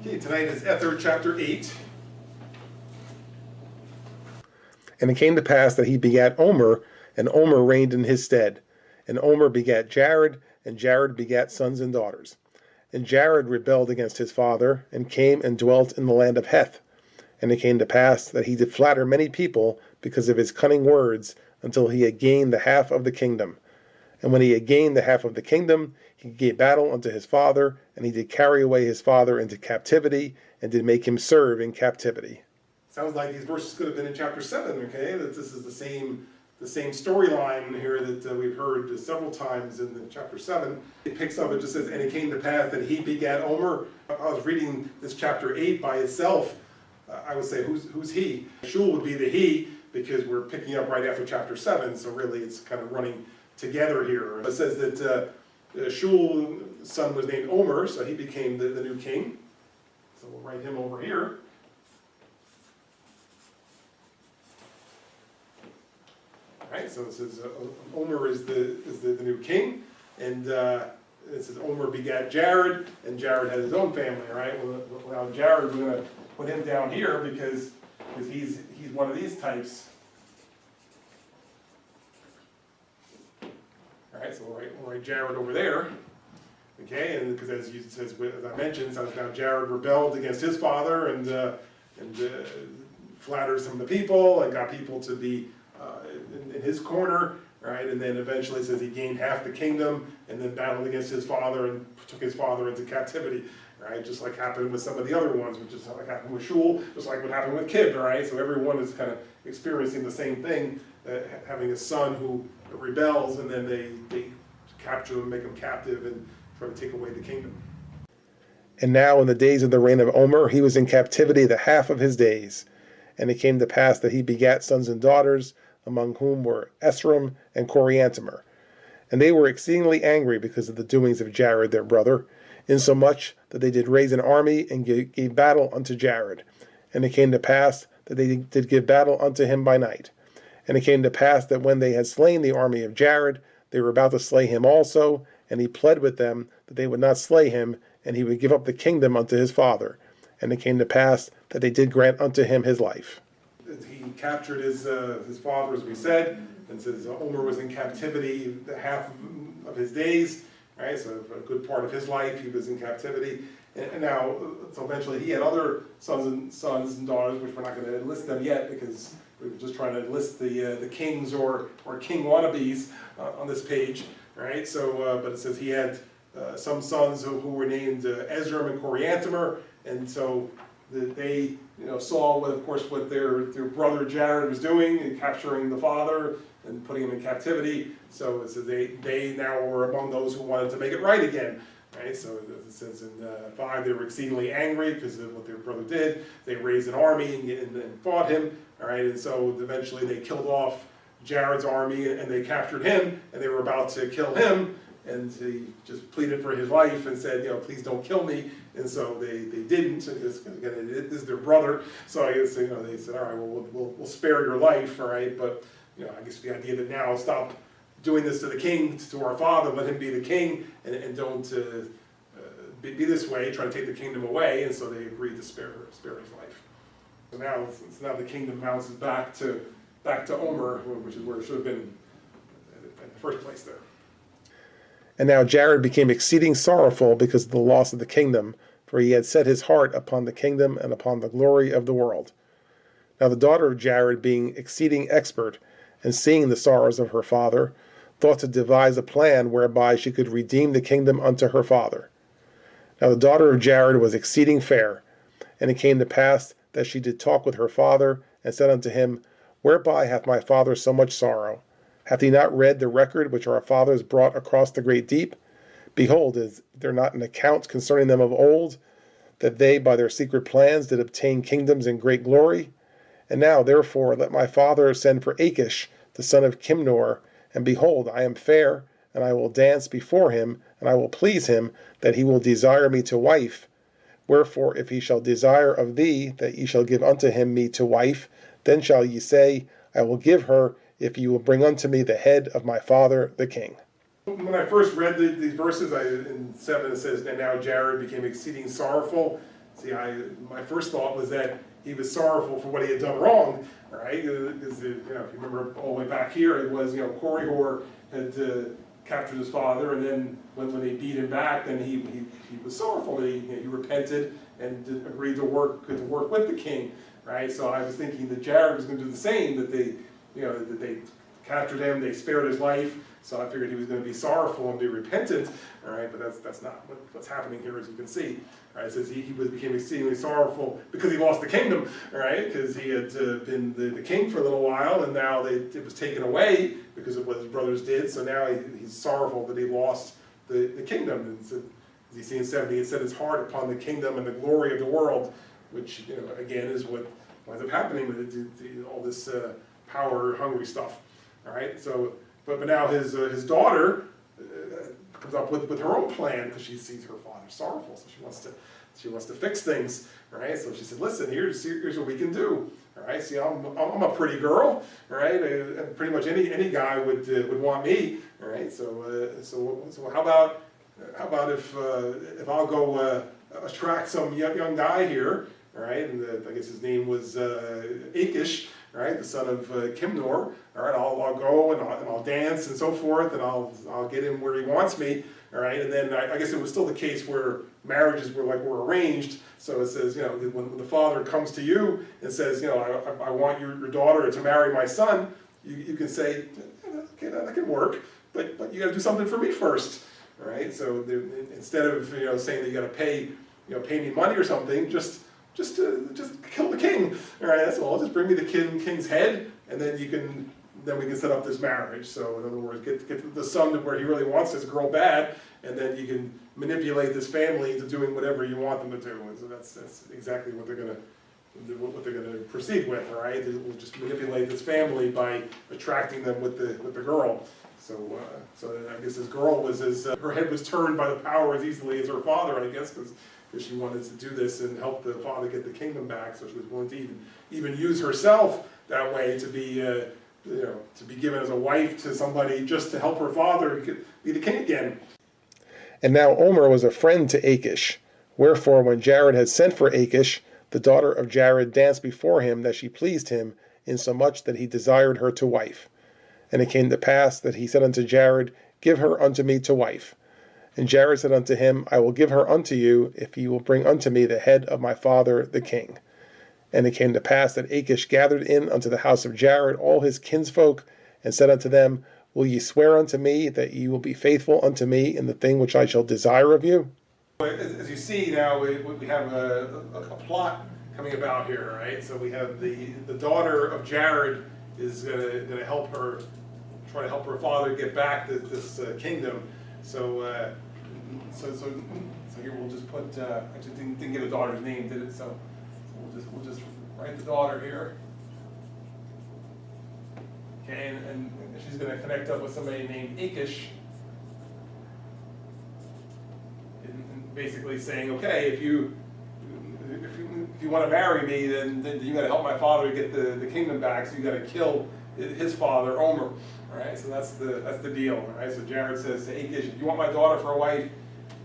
Okay, tonight is Ether chapter 8. And it came to pass that he begat Omer, and Omer reigned in his stead. And Omer begat Jared, and Jared begat sons and daughters. And Jared rebelled against his father, and came and dwelt in the land of Heth. And it came to pass that he did flatter many people because of his cunning words, until he had gained the half of the kingdom. And when he had gained the half of the kingdom, he gave battle unto his father, and he did carry away his father into captivity, and did make him serve in captivity. Sounds like these verses could have been in chapter 7, okay? That this is the same storyline here that we've heard several times in the chapter 7. It picks up, it just says, and it came to pass that he begat Omer. I was reading this chapter 8 by itself. I would say, who's he? Shul would be the he, because we're picking up right after chapter 7, so really it's kind of running together here. It says that Shul's son was named Omer, so he became the new king. So we'll write him over here. Right, so it says Omer is the new king, and it says Omer begat Jared, and Jared had his own family. Right, well now Jared, we're going to put him down here because he's one of these types. All right, so we'll write Jared over there. Okay, and because as I mentioned, so now Jared rebelled against his father and flattered some of the people and got people to be in his corner, right? And then eventually it says he gained half the kingdom and then battled against his father and took his father into captivity, right? Just like happened with some of the other ones, which is like happened with Shul, just like what happened with Kib, right? So everyone is kind of experiencing the same thing, having a son who rebels and then they capture him, make him captive, and try to take away the kingdom. And now in the days of the reign of Omer, he was in captivity the half of his days. And it came to pass that he begat sons and daughters, among whom were Esrom and Coriantumr. And they were exceedingly angry because of the doings of Jared their brother, insomuch that they did raise an army and gave battle unto Jared. And it came to pass that they did give battle unto him by night. And it came to pass that when they had slain the army of Jared, they were about to slay him also, and he pled with them that they would not slay him, and he would give up the kingdom unto his father. And it came to pass that they did grant unto him his life. He captured his father, as we said, and says Omer was in captivity the half of his days, right? So a good part of his life he was in captivity. And now, so eventually he had other sons and daughters, which we're not going to list them yet because we were just trying to list the kings or king wannabes on this page, right? So, but it says he had some sons who were named Esrom and Coriantumr, and so they saw what their brother Jared was doing in capturing the father and putting him in captivity. So it says they now were among those who wanted to make it right again. Right, so it says in 5, they were exceedingly angry because of what their brother did. They raised an army and fought him. All right, and so eventually they killed off Jared's army and they captured him, and they were about to kill him, and he just pleaded for his life and said, please don't kill me. And so they didn't. This is their brother, so I guess they said, all right, well we'll spare your life, all right, but I guess the idea that now stop doing this to the king, to our father, let him be the king, and don't be this way, try to take the kingdom away, and so they agreed to spare his life. So now the kingdom bounces back to Omer, which is where it should have been in the first place there. And now Jared became exceeding sorrowful because of the loss of the kingdom, for he had set his heart upon the kingdom and upon the glory of the world. Now the daughter of Jared, being exceeding expert, and seeing the sorrows of her father, thought to devise a plan whereby she could redeem the kingdom unto her father. Now the daughter of Jared was exceeding fair, and it came to pass that she did talk with her father, and said unto him, Whereby hath my father so much sorrow? Hath he not read the record which our fathers brought across the great deep? Behold, is there not an account concerning them of old, that they by their secret plans did obtain kingdoms and great glory? And now, therefore, let my father send for Achish, the son of Kimnor, and behold, I am fair, and I will dance before him, and I will please him, that he will desire me to wife. Wherefore, if he shall desire of thee that ye shall give unto him me to wife, then shall ye say, I will give her, if ye will bring unto me the head of my father the king. When I first read these verses, in 7 it says, and now Jared became exceeding sorrowful. See, my first thought was that he was sorrowful for what he had done wrong, right? Because, if you remember all the way back here, it was, Korihor had captured his father, and then when they beat him back, then he was sorrowful. He repented and agreed to work with the king, right? So I was thinking that Jared was going to do the same, that they captured him, they spared his life. So I figured he was going to be sorrowful and be repentant, all right? But that's not what's happening here, as you can see. All right, it says he became exceedingly sorrowful because he lost the kingdom, all right? Because he had been the king for a little while, and now it was taken away because of what his brothers did. So now he's sorrowful that he lost the kingdom. And so, as you see in 70, it set his heart upon the kingdom and the glory of the world, which again is what winds up happening with all this power-hungry stuff. All right, so. But now his daughter comes up with her own plan because she sees her father sorrowful, so she wants to fix things, right? So she said, "Listen, here's what we can do. All right, see, I'm a pretty girl, all right? Pretty much any guy would want me, all right? So how about if I'll go attract some young guy here, all right? And I guess his name was Achish." Right, the son of Kimnor. All right, I'll go and I'll dance and so forth, and I'll get him where he wants me. All right, and then I guess it was still the case where marriages were arranged. So it says, when the father comes to you and says, I want your daughter to marry my son, you can say, okay, that can work, but you got to do something for me first. All right, so instead of saying that you got to pay me money or something, just kill the king. All right, that's all. Just bring me the king's head, and then we can set up this marriage. So in other words, get the son to where he really wants this girl bad, and then you can manipulate this family into doing whatever you want them to do. And so that's exactly what they're gonna proceed with. All right, we'll just manipulate this family by attracting them with the girl. So I guess this girl was her head was turned by the power as easily as her father, I guess, because she wanted to do this and help the father get the kingdom back. So she was willing to even use herself that way to be given as a wife to somebody just to help her father be the king again. And now Omer was a friend to Achish. Wherefore, when Jared had sent for Achish, the daughter of Jared danced before him that she pleased him, insomuch that he desired her to wife. And it came to pass that he said unto Jared, Give her unto me to wife. And Jared said unto him, I will give her unto you, if ye will bring unto me the head of my father the king. And it came to pass that Achish gathered in unto the house of Jared all his kinsfolk, and said unto them, Will ye swear unto me that ye will be faithful unto me in the thing which I shall desire of you? As you see now, we have a plot coming about here, right? So we have the daughter of Jared is going to help her, try to help her father get back this kingdom. So here we'll just put. Actually, didn't get a daughter's name, did it? So we'll just write the daughter here. Okay, and she's going to connect up with somebody named Achish, and basically saying, okay, if you want to marry me, then you got to help my father get the kingdom back. So you got to kill his father, Omer. All right, so that's the deal. All right, so Jared says to Achish, if you want my daughter for a wife,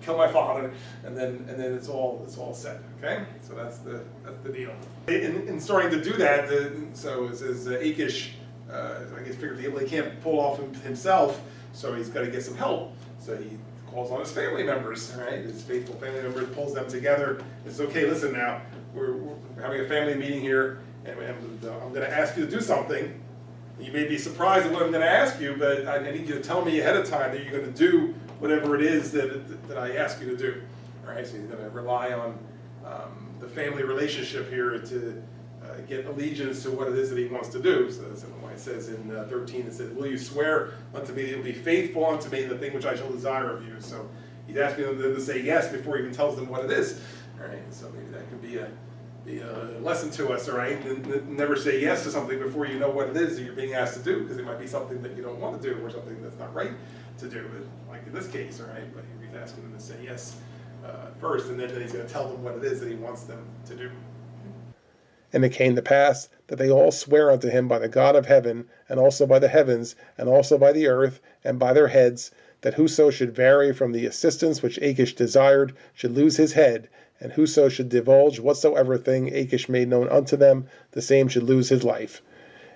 kill my father, and then it's all set. Okay, so that's the deal. In starting to do that, so it says Achish, I guess figuratively he can't pull off himself, so he's got to get some help. So he calls on his family members. All right, his faithful family members, pulls them together. It's okay. Listen now, we're having a family meeting here, and I'm going to ask you to do something. You may be surprised at what I'm going to ask you, but I need you to tell me ahead of time that you're going to do whatever it is that I ask you to do. All right, so he's going to rely on the family relationship here to get allegiance to what it is that he wants to do. So that's why it says in 13, it says, Will you swear unto me that you'll be faithful unto me in the thing which I shall desire of you? So he's asking them to say yes before he even tells them what it is. All right, so maybe that could be a lesson to us, all right? Never say yes to something before you know what it is that you're being asked to do, because it might be something that you don't want to do or something that's not right to do, like in this case, all right? But he's asking them to say yes first, and then he's going to tell them what it is that he wants them to do. And it came to pass that they all swear unto him by the God of heaven, and also by the heavens, and also by the earth, and by their heads, that whoso should vary from the assistance which Achish desired should lose his head, and whoso should divulge whatsoever thing Achish made known unto them, the same should lose his life.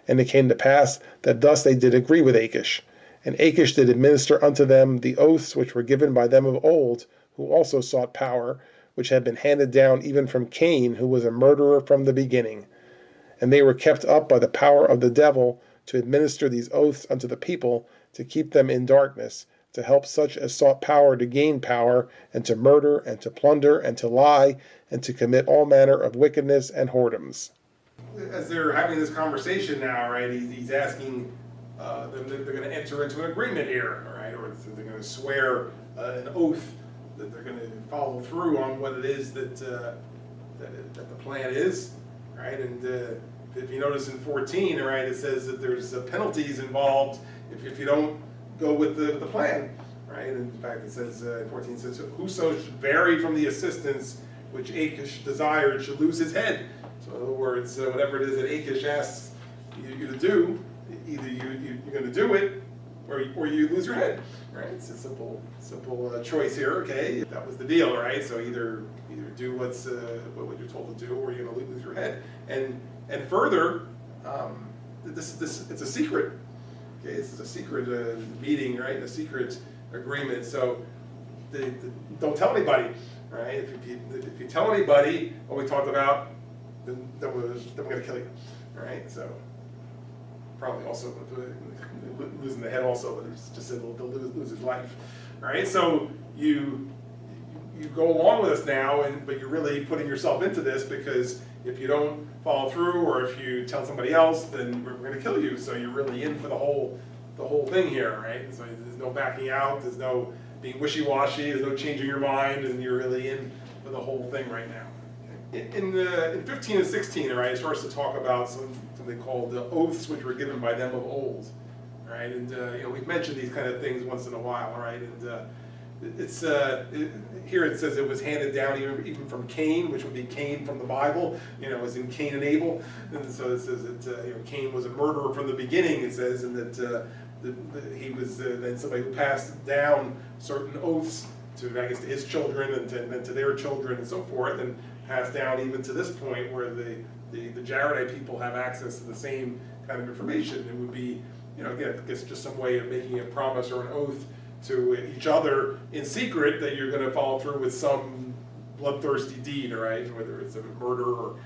And it came to pass that thus they did agree with Achish. And Achish did administer unto them the oaths which were given by them of old, who also sought power, which had been handed down even from Cain, who was a murderer from the beginning. And they were kept up by the power of the devil to administer these oaths unto the people, to keep them in darkness, to help such as sought power to gain power, and to murder, and to plunder, and to lie, and to commit all manner of wickedness and whoredoms. As they're having this conversation now, right, he's asking them that they're going to enter into an agreement here, right, or they're going to swear an oath that they're going to follow through on what it is that the plan is, right, and if you notice in 14, right, it says that there's penalties involved if you don't go with the plan, right, and in fact it says, 14 says, whoso should vary from the assistance which Achish desired should lose his head. So in other words, whatever it is that Achish asks you to do, either you're going to do it, or you lose your head, right? It's a simple choice here. Okay, that was the deal, right? So either do what you're told to do, or you're going to lose your head. And further, this it's a secret. Okay, this is a secret meeting, right? A secret agreement. So don't tell anybody, right? If you tell anybody what we talked about, then we're going to kill you, right? So probably also losing the head also, but it's just they'll lose his life, right? So you go along with us now, but you're really putting yourself into this, because if you don't follow through, or if you tell somebody else, then we're going to kill you. So you're really in for the whole thing here, right? So there's no backing out, there's no being wishy-washy, there's no changing your mind, and you're really in for the whole thing right now. In 15 and 16, right, it starts to talk about something called the oaths which were given by them of old, right? And we've mentioned these kind of things once in a while, right? And it's here it says it was handed down even from Cain, which would be Cain from the Bible, as in Cain and Abel. And so it says that Cain was a murderer from the beginning. It says, and that he was then somebody who passed down certain oaths to, I guess, to his children and then to their children and so forth, and passed down even to this point where the Jaredite people have access to the same kind of information. It would be, again, I guess just some way of making a promise or an oath to each other in secret that you're going to follow through with some bloodthirsty deed, right? Whether it's a murder or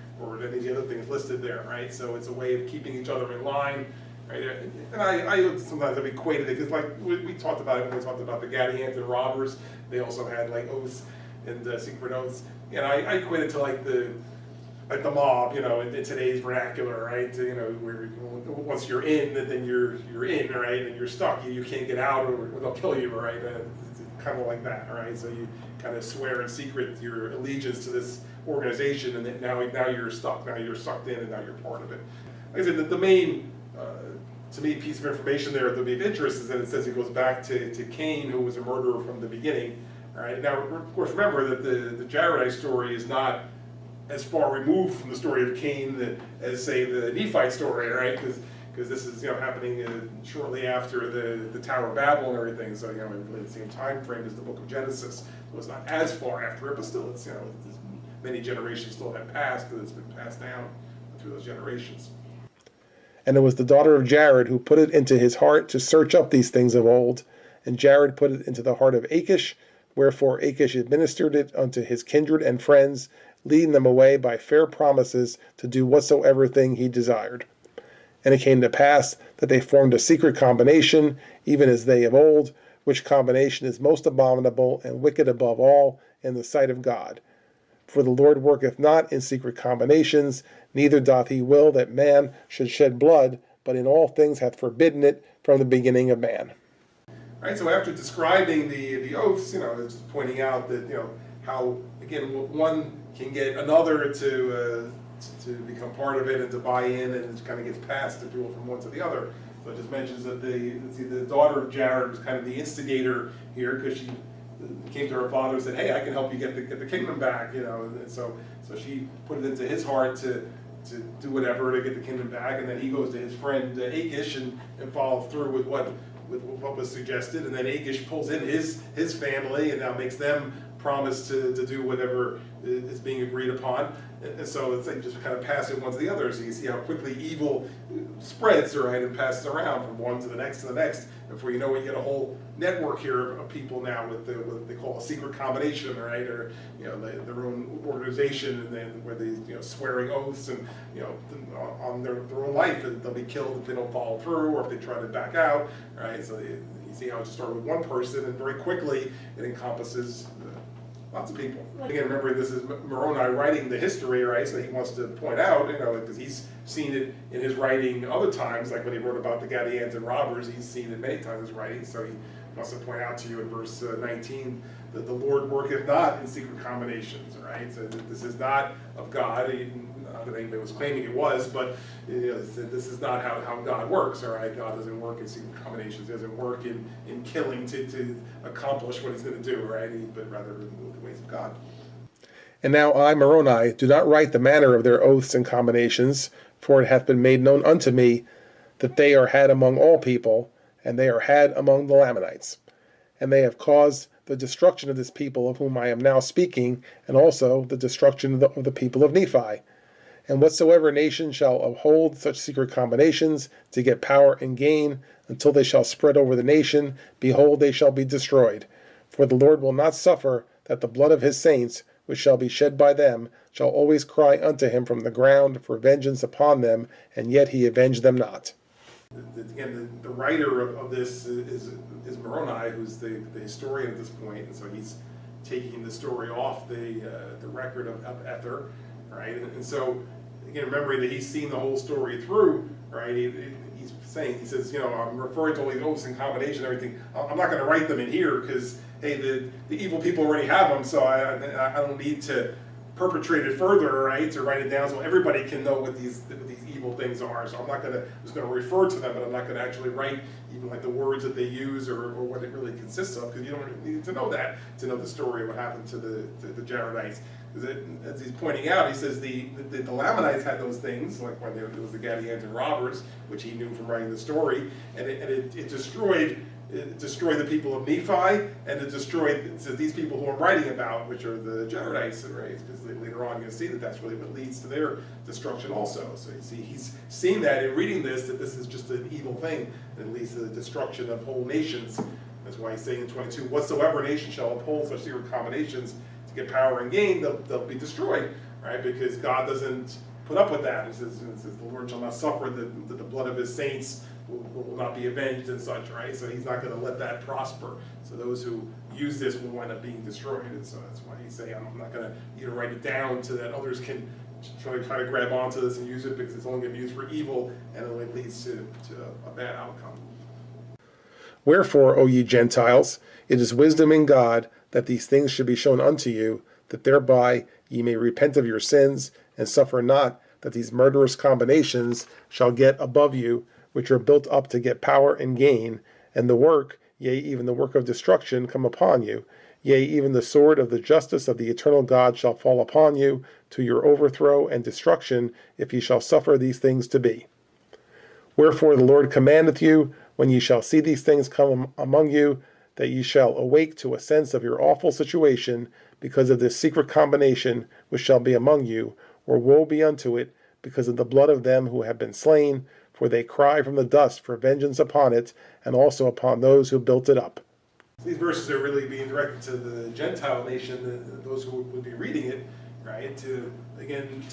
any of the other things listed there, right? So it's a way of keeping each other in line, right? And I sometimes I've equated it, because like we talked about it when we talked about the Gadianton robbers. They also had like oaths and secret oaths. And I equate it to like the mob, in today's vernacular, right? Where once you're in, then you're in, right? And you're stuck. You can't get out, or they'll kill you, right? It's kind of like that, right? So you kind of swear in secret your allegiance to this organization, and then now you're stuck. Now you're sucked in, and now you're part of it. Like I said, the main, to me, piece of information there that would be of interest is that it says it goes back to Cain, who was a murderer from the beginning. All right. Now, of course, remember that the Jaredite story is not as far removed from the story of Cain as, say, the Nephite story, right? Because this is happening shortly after the Tower of Babel and everything. So really the same time frame as the Book of Genesis. So it's not as far after it, but still, it's many generations still have passed, because it's been passed down through those generations. And it was the daughter of Jared who put it into his heart to search up these things of old, and Jared put it into the heart of Achish. Wherefore Achish administered it unto his kindred and friends, leading them away by fair promises to do whatsoever thing he desired. And it came to pass that they formed a secret combination, even as they of old, which combination is most abominable and wicked above all in the sight of God. For the Lord worketh not in secret combinations, neither doth he will that man should shed blood, but in all things hath forbidden it from the beginning of man. Right, so after describing the oaths, it's pointing out that how again one can get another to become part of it and to buy in, and it kind of gets passed, if you will, from one to the other. So it just mentions that the daughter of Jared was kind of the instigator here, because she came to her father and said, "Hey, I can help you get the kingdom back," and so she put it into his heart to do whatever to get the kingdom back, and then he goes to his friend Achish and follows through with what was suggested, and then Achish pulls in his family and now makes them promise to do whatever is being agreed upon. And so it's like just kind of pass it one to the other. So you see how quickly evil spreads, right, and passes around from one to the next to the next. Before you know it, you get a whole network here of people now with what they call a secret combination, right, or their own organization, and then where they swearing oaths and on their own life, and they'll be killed if they don't follow through or if they try to back out, right? So you see how it just started with one person, and very quickly it encompasses lots of people. Again, remember, this is Moroni writing the history, right? So he wants to point out, because he's seen it in his writing other times, like when he wrote about the Gadians and robbers, he's seen it many times in his writing. So he wants to point out to you in verse 19 that the Lord worketh not in secret combinations, right? So that this is not of God. Not that anybody was claiming it was, but this is not how God works, all right? God doesn't work in secret combinations. He doesn't work in killing to accomplish what he's going to do, right? But rather in the ways of God. And now I, Moroni, do not write the manner of their oaths and combinations, for it hath been made known unto me that they are had among all people, and they are had among the Lamanites. And they have caused the destruction of this people of whom I am now speaking, and also the destruction of the people of Nephi. And whatsoever nation shall uphold such secret combinations to get power and gain, until they shall spread over the nation, behold, they shall be destroyed. For the Lord will not suffer that the blood of his saints, which shall be shed by them, shall always cry unto him from the ground for vengeance upon them, and yet he avenged them not. Again, the writer of this is Moroni, who's the historian at this point, and so he's taking the story off the record of Ether, right? And so, again, remembering that he's seen the whole story through, right? He's saying, he says, I'm referring to all these oaths and combinations and everything. I'm not going to write them in here because, hey, the evil people already have them, so I don't need to perpetrate it further, right? To write it down so everybody can know what these evil things are. So I'm not going to just going to refer to them, but I'm not going to actually write even like the words that they use or what it really consists of, because you don't need to know that to know the story of what happened to the Jaredites. As he's pointing out, he says the Lamanites had those things, like when there was the Gadians and robbers, which he knew from writing the story, and it destroyed the people of Nephi, and it destroyed these people who I'm writing about, which are the Jaredites, right? Because later on you're going to see that that's really what leads to their destruction also. So you see, he's seeing that in reading this, that this is just an evil thing that leads to the destruction of whole nations. That's why he's saying in 22, whatsoever nation shall uphold such secret combinations to get power and gain, they'll be destroyed, right? Because God doesn't put up with that. It says the Lord shall not suffer that the blood of his saints will not be avenged and such, right? So he's not going to let that prosper. So those who use this will wind up being destroyed. And so that's why he's saying, I'm not going to even write it down so that others can try to grab onto this and use it, because it's only going to be used for evil, and it only leads to a bad outcome. Wherefore, O ye Gentiles, it is wisdom in God that these things should be shown unto you, that thereby ye may repent of your sins, and suffer not that these murderous combinations shall get above you, which are built up to get power and gain, and the work, yea, even the work of destruction, come upon you. Yea, even the sword of the justice of the eternal God shall fall upon you, to your overthrow and destruction, if ye shall suffer these things to be. Wherefore the Lord commandeth you, when ye shall see these things come among you, that ye shall awake to a sense of your awful situation, because of this secret combination which shall be among you, or woe be unto it, because of the blood of them who have been slain, for they cry from the dust for vengeance upon it, and also upon those who built it up. These verses are really being directed to the Gentile nation, those who would be reading it, right? To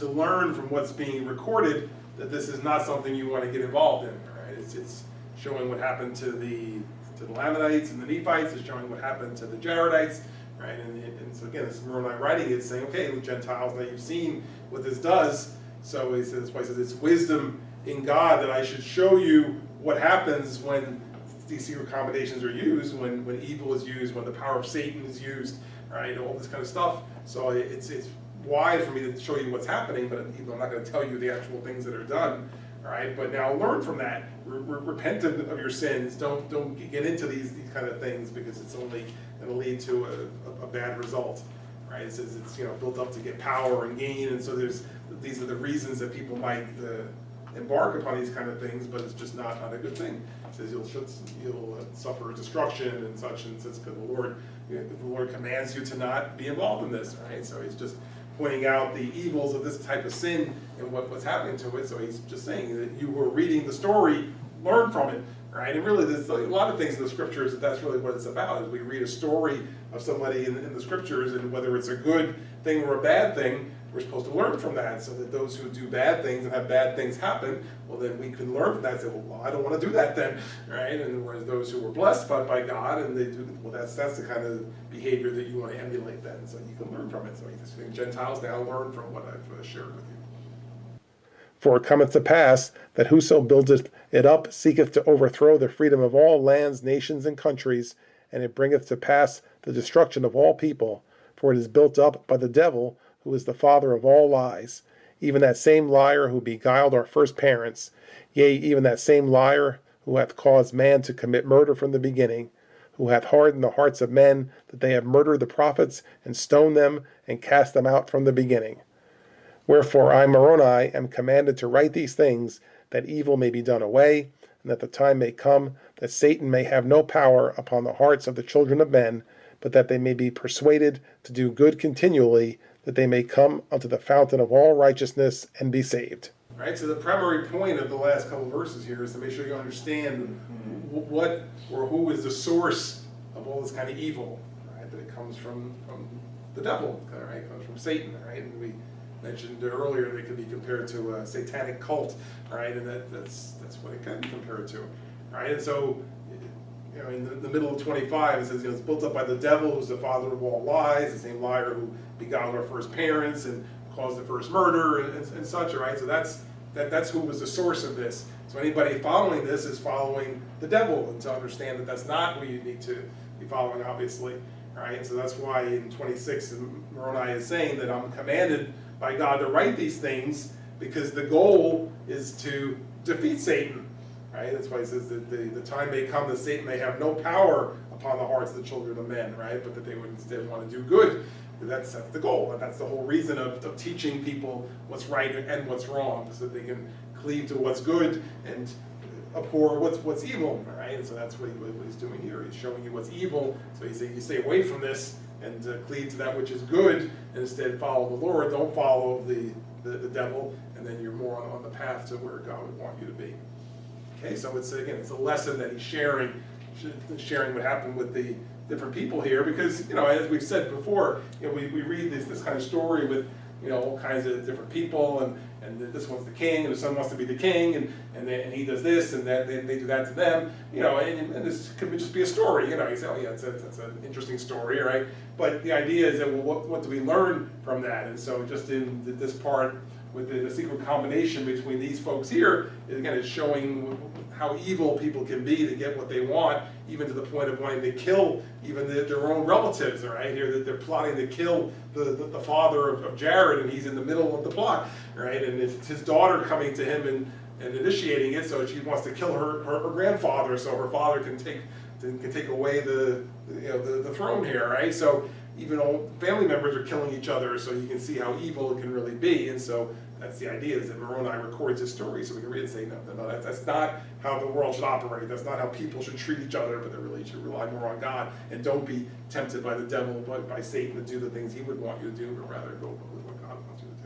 learn from what's being recorded that this is not something you want to get involved in, right? It's showing what happened to the Lamanites and the Nephites. It's showing what happened to the Jaredites, right? And so again, this is Moroni writing is saying, okay, the Gentiles, now you've seen what this does. So he says, that's why he says it's wisdom in God that I should show you what happens when these secret combinations are used, when evil is used, when the power of Satan is used, right? All this kind of stuff. So it's wise for me to show you what's happening, but I'm not going to tell you the actual things that are done. All right, but now learn from that. Repent of your sins. Don't get into these kind of things, because it's only going to lead to a bad result. Right? It says it's built up to get power and gain, and so these are the reasons that people might embark upon these kind of things, but it's just not a good thing. It says you'll suffer destruction and such, and it says the Lord commands you to not be involved in this, right? So he's just pointing out the evils of this type of sin and what's happening to it. So he's just saying that you were reading the story, learn from it, right? And really, there's a lot of things in the scriptures that's really what it's about. Is we read a story of somebody in the scriptures, and whether it's a good thing or a bad thing, we're supposed to learn from that, so that those who do bad things and have bad things happen, well, then we can learn from that and say, well, I don't want to do that then, right? And whereas those who were blessed by God, and they do, well, that's the kind of behavior that you want to emulate then, so you can learn from it. So he's saying Gentiles now learn from what I've shared with you. For it cometh to pass that whoso buildeth it up seeketh to overthrow the freedom of all lands, nations, and countries, and it bringeth to pass the destruction of all people, for it is built up by the devil, who is the father of all lies, even that same liar who beguiled our first parents, yea, even that same liar who hath caused man to commit murder from the beginning, who hath hardened the hearts of men, that they have murdered the prophets, and stoned them, and cast them out from the beginning. Wherefore I, Moroni, am commanded to write these things, that evil may be done away, and that the time may come that Satan may have no power upon the hearts of the children of men, but that they may be persuaded to do good continually, that they may come unto the fountain of all righteousness and be saved. Right, so the primary point of the last couple of verses here is to make sure you understand what or who is the source of all this kind of evil, right? That it comes from the devil, right? It comes from Satan, right? And we mentioned earlier that it could be compared to a satanic cult, right? And that's what it can be compared to, right? And so, you know, in the middle of 25, it says, it's built up by the devil, who's the father of all lies, the same liar who beguiled our first parents and caused the first murder and such, right? So that's who was the source of this. So anybody following this is following the devil, and to understand that that's not who you need to be following, obviously, right? And so that's why in 26, Moroni is saying that I'm commanded by God to write these things, because the goal is to defeat Satan. Right? That's why he says that the time may come that Satan may have no power upon the hearts of the children of men, right? But that they would instead want to do good. That's the goal, and that's the whole reason of teaching people what's right and what's wrong, so that they can cleave to what's good and abhor what's evil, right? And so that's what he's doing here. He's showing you what's evil, so he's saying you stay away from this and cleave to that which is good, and instead follow the Lord. Don't follow the devil, and then you're more on the path to where God would want you to be. Okay, so it's a lesson that he's sharing what happened with the different people here, because, as we've said before, we read this kind of story with, all kinds of different people, and this one's the king, and the son wants to be the king, and he does this, and that they do that to them, and this could just be a story, you say, oh yeah, that's an interesting story, right? But the idea is that, well, what do we learn from that? And so just in this part, with the secret combination between these folks here, again, it's showing how evil people can be to get what they want, even to the point of wanting to kill even their own relatives, right? Here that they're plotting to kill the father of Jared, and he's in the middle of the plot, right? And it's his daughter coming to him and initiating it, so she wants to kill her grandfather, so her father can take away the throne here, right? So even old family members are killing each other, so you can see how evil it can really be. And so that's the idea, is that Moroni records his story, so we can read and say, no, that's not how the world should operate. That's not how people should treat each other, but they really should rely more on God, and don't be tempted by the devil, by Satan, to do the things he would want you to do, but rather go with what God wants you to do.